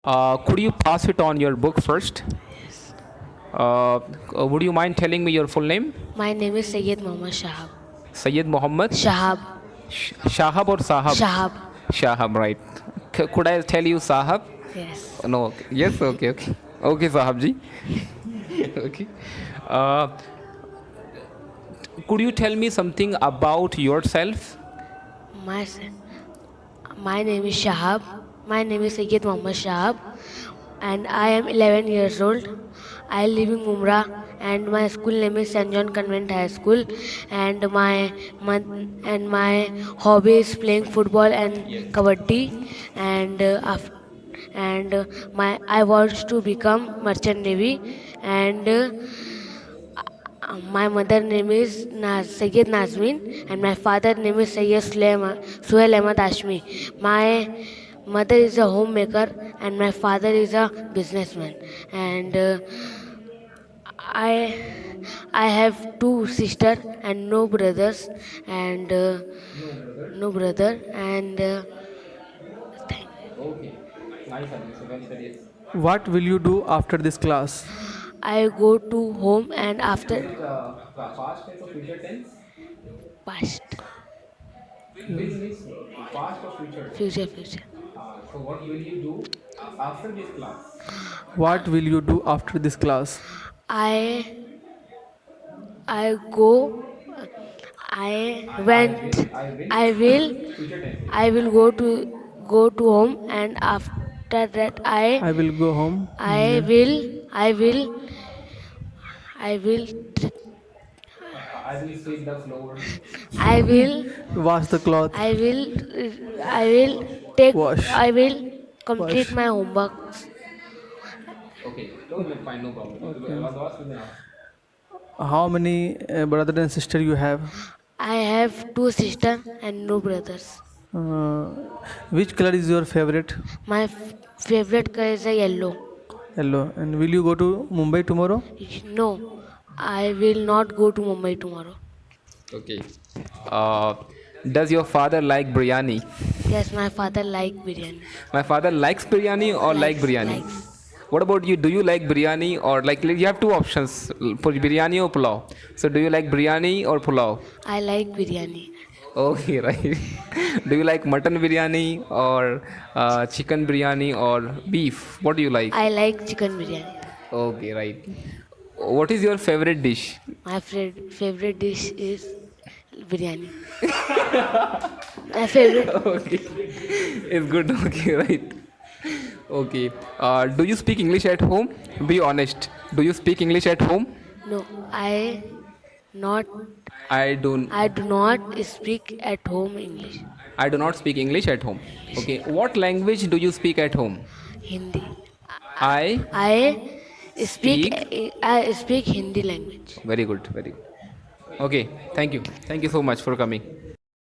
Could you pass it on your book first? Would you mind telling me your full name? My name is Sayyid Mohammad Shahab. Sayyid Mohammed Shahab. Shahab or Sahab? Shahab. Shahab, right. Could I tell you Sahab? Yes. No. Okay. Yes. Okay. Okay. Okay, Sahab ji. Okay. Uh, could you tell me something about yourself? My my name is Shahab. My name is Sayyid Mohammad Shahab, and I am 11 years old. I live in Mumra, and my school name is St. John Convent High School, and my hobby is playing football and kabaddi, and my I want to become merchant navy, and my mother name is Sayyid Nazmin, and my father name is Sayyid Suhail Ahmad Ashmi. My mother is a homemaker and my father is a businessman. And I have two sisters and no brothers, and no brother, and thank Okay. Nice answer. Well said. Yes. What will you do after this class? I go to home and after Past tense or future tense? past Which means past or future tense? future. So what will you do after this class? What will you do after this class? I I go. I went. I will. Future tense. I will go to home, and after that I will go home. I will. I will. I will. I will sweep the floor. I will. Wash the cloth. I will. I will take. Wash. I will complete Wash. my homework. Okay. No, no, fine, no problem. Okay. How many brothers and sisters you have? I have two sisters and no brothers. Uh, which color is your favorite? My favorite color is a yellow. Yellow. And will you go to Mumbai tomorrow? No, I will not go to Mumbai tomorrow. Okay. Uh, does your father like biryani? Yes, my father like biryani. My father likes biryani or like Likes, biryani. likes. What about you? Do you like biryani or like you have two options for biryani or pulao? So do you like biryani or pulao? I like biryani. Okay, right. Do you like mutton biryani or chicken biryani or beef? What do you like? I like chicken biryani. Okay, right. What is your favorite dish? My favorite dish is biryani. My favorite. Okay, it's good. Okay, right. Okay. Do you speak English at home? Be honest. Do you speak English at home? No, I not. I don't. I do not speak at home English. I do not speak English at home. Okay. What language do you speak at home? Hindi. I I speak. Speak? I speak Hindi language. Very good. Very good. Okay. Thank you. Thank you so much for coming.